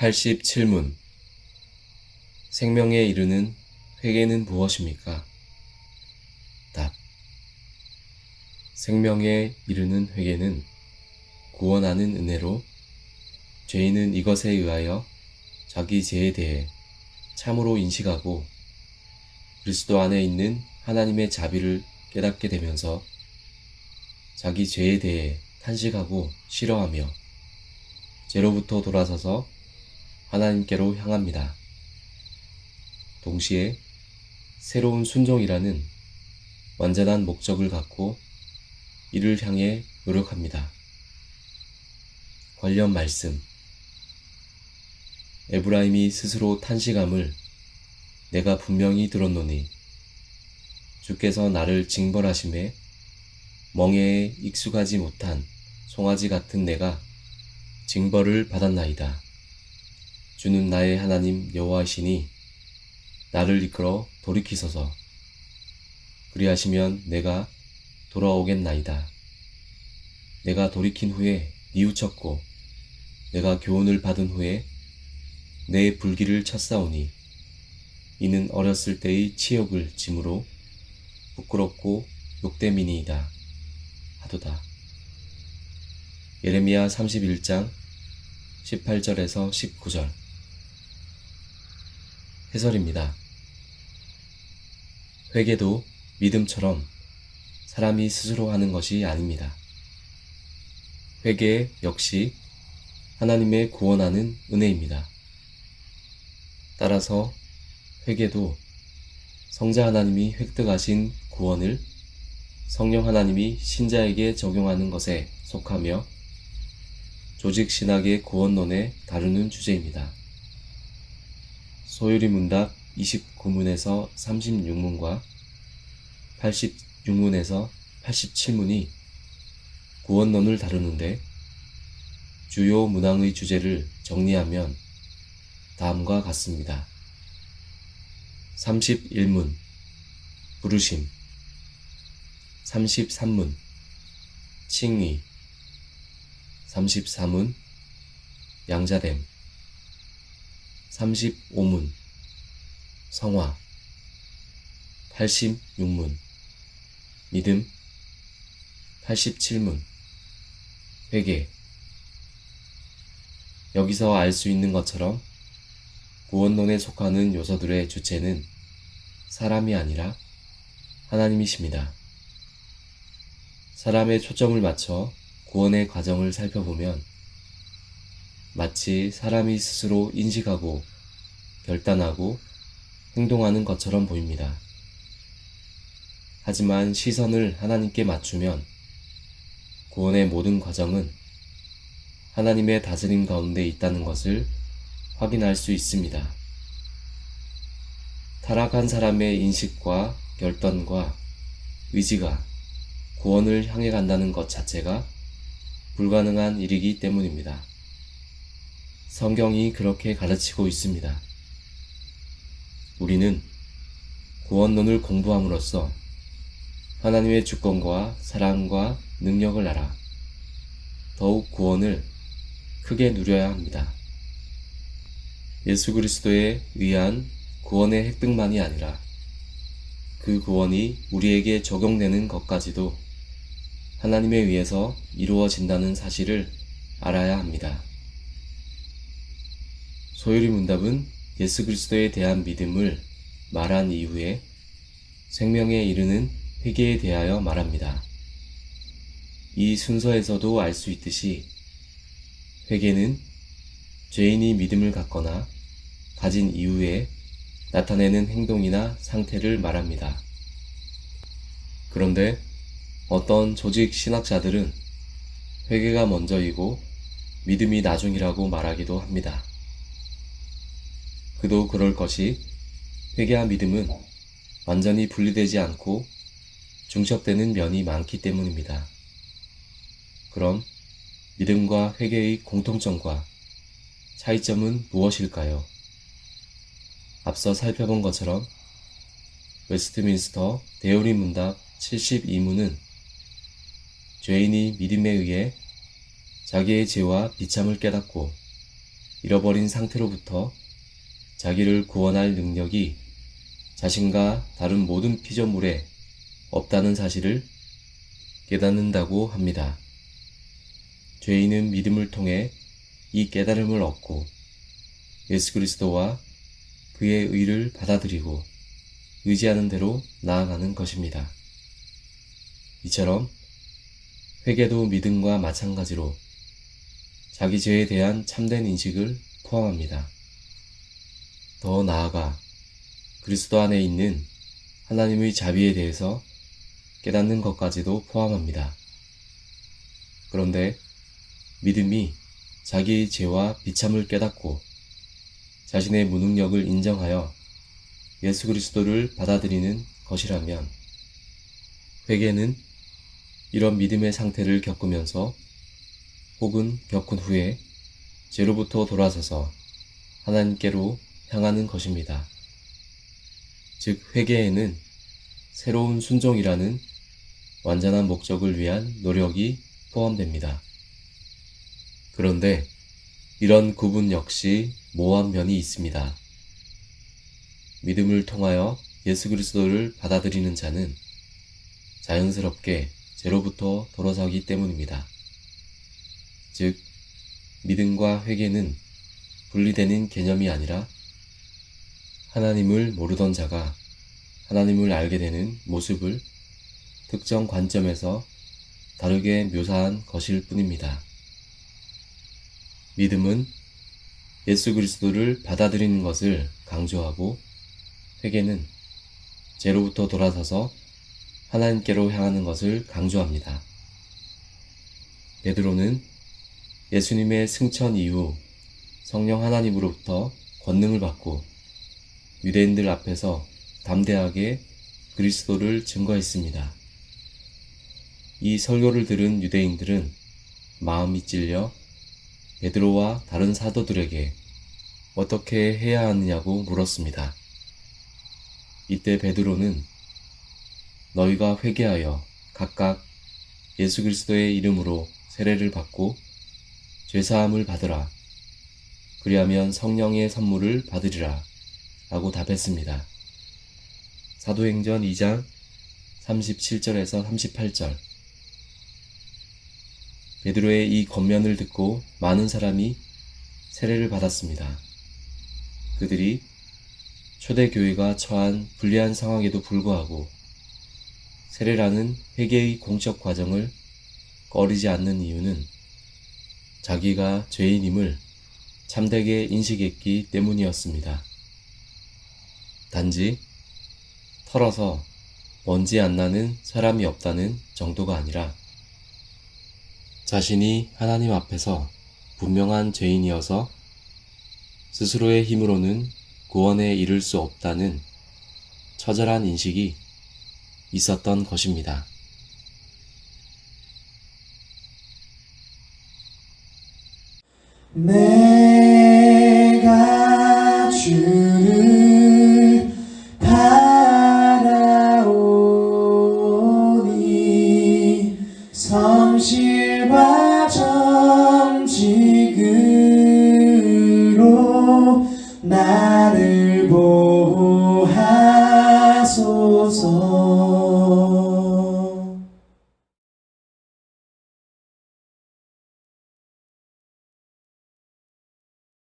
87문. 생명에 이르는 회개는 무엇입니까? 답. 생명에 이르는 회개는 구원하는 은혜로 죄인은 이것에 의하여 자기 죄에 대해 참으로 인식하고 그리스도 안에 있는 하나님의 자비를 깨닫게 되면서 자기 죄에 대해 탄식하고 싫어하며 죄로부터 돌아서서 하나님께로 향합니다. 동시에 새로운 순종이라는 완전한 목적을 갖고 이를 향해 노력합니다. 관련 말씀. 에브라임이 스스로 탄식함을 내가 분명히 들었노니 주께서 나를 징벌하심에 멍에에 익숙하지 못한 송아지 같은 내가 징벌을 받았나이다. 주는 나의 하나님 여호와이시니 나를 이끌어 돌이키소서. 그리하시면 내가 돌아오겠나이다. 내가 돌이킨 후에 뉘우쳤고 내가 교훈을 받은 후에 내 불길을 쳤사오니 이는 어렸을 때의 치욕을 짐으로 부끄럽고 욕됨이니이다 하도다. 예레미야 31장 18절에서 19절. 해설입니다. 회개도 믿음처럼 사람이 스스로 하는 것이 아닙니다. 회개 역시 하나님의 구원하는 은혜입니다. 따라서 회개도 성자 하나님이 획득하신 구원을 성령 하나님이 신자에게 적용하는 것에 속하며 조직 신학의 구원론에 다루는 주제입니다. 소유리 문답 29문에서 36문과 86문에서 87문이 구원론을 다루는데 주요 문항의 주제를 정리하면 다음과 같습니다. 31문 부르심, 33문 칭의, 34문 양자됨, 35문 성화, 86문 믿음, 87문 회개. 여기서 알 수 있는 것처럼 구원론에 속하는 요소들의 주체는 사람이 아니라 하나님이십니다. 사람의 초점을 맞춰 구원의 과정을 살펴보면 마치 사람이 스스로 인식하고 결단하고 행동하는 것처럼 보입니다. 하지만 시선을 하나님께 맞추면 구원의 모든 과정은 하나님의 다스림 가운데 있다는 것을 확인할 수 있습니다. 타락한 사람의 인식과 결단과 의지가 구원을 향해 간다는 것 자체가 불가능한 일이기 때문입니다. 성경이 그렇게 가르치고 있습니다. 우리는 구원론을 공부함으로써 하나님의 주권과 사랑과 능력을 알아 더욱 구원을 크게 누려야 합니다. 예수 그리스도에 의한 구원의 획득만이 아니라 그 구원이 우리에게 적용되는 것까지도 하나님에 의해서 이루어진다는 사실을 알아야 합니다. 소유리 문답은 예수 그리스도에 대한 믿음을 말한 이후에 생명에 이르는 회개에 대하여 말합니다. 이 순서에서도 알 수 있듯이 회개는 죄인이 믿음을 갖거나 가진 이후에 나타내는 행동이나 상태를 말합니다. 그런데 어떤 조직 신학자들은 회개가 먼저이고 믿음이 나중이라고 말하기도 합니다. 그도 그럴 것이 회개와 믿음은 완전히 분리되지 않고 중첩되는 면이 많기 때문입니다. 그럼 믿음과 회개의 공통점과 차이점은 무엇일까요? 앞서 살펴본 것처럼 웨스트민스터 대요리 문답 72문은 죄인이 믿음에 의해 자기의 죄와 비참을 깨닫고 잃어버린 상태로부터 자기를 구원할 능력이 자신과 다른 모든 피조물에 없다는 사실을 깨닫는다고 합니다. 죄인은 믿음을 통해 이 깨달음을 얻고 예수 그리스도와 그의 의를 받아들이고 의지하는 대로 나아가는 것입니다. 이처럼 회개도 믿음과 마찬가지로 자기 죄에 대한 참된 인식을 포함합니다. 더 나아가 그리스도 안에 있는 하나님의 자비에 대해서 깨닫는 것까지도 포함합니다. 그런데 믿음이 자기의 죄와 비참을 깨닫고 자신의 무능력을 인정하여 예수 그리스도를 받아들이는 것이라면, 회개는 이런 믿음의 상태를 겪으면서 혹은 겪은 후에 죄로부터 돌아서서 하나님께로 향하는 것입니다. 즉, 회개에는 새로운 순종이라는 완전한 목적을 위한 노력이 포함됩니다. 그런데 이런 구분 역시 모호한 면이 있습니다. 믿음을 통하여 예수 그리스도를 받아들이는 자는 자연스럽게 죄로부터 돌아서기 때문입니다. 즉, 믿음과 회개는 분리되는 개념이 아니라 하나님을 모르던 자가 하나님을 알게 되는 모습을 특정 관점에서 다르게 묘사한 것일 뿐입니다. 믿음은 예수 그리스도를 받아들이는 것을 강조하고, 회개는 죄로부터 돌아서서 하나님께로 향하는 것을 강조합니다. 베드로는 예수님의 승천 이후 성령 하나님으로부터 권능을 받고 유대인들 앞에서 담대하게 그리스도를 증거했습니다. 이 설교를 들은 유대인들은 마음이 찔려 베드로와 다른 사도들에게 어떻게 해야 하느냐고 물었습니다. 이때 베드로는 너희가 회개하여 각각 예수 그리스도의 이름으로 세례를 받고 죄사함을 받으라. 그리하면 성령의 선물을 받으리라. 라고 답했습니다. 사도행전 2장 37절에서 38절. 베드로의 이 권면을 듣고 많은 사람이 세례를 받았습니다. 그들이 초대교회가 처한 불리한 상황에도 불구하고 세례라는 회개의 공적 과정을 꺼리지 않는 이유는 자기가 죄인임을 참되게 인식했기 때문이었습니다. 단지 털어서 먼지 안 나는 사람이 없다는 정도가 아니라 자신이 하나님 앞에서 분명한 죄인이어서 스스로의 힘으로는 구원에 이를 수 없다는 처절한 인식이 있었던 것입니다. 내가 주를 바라오니 성실과 정직으로 나를 보호하소서.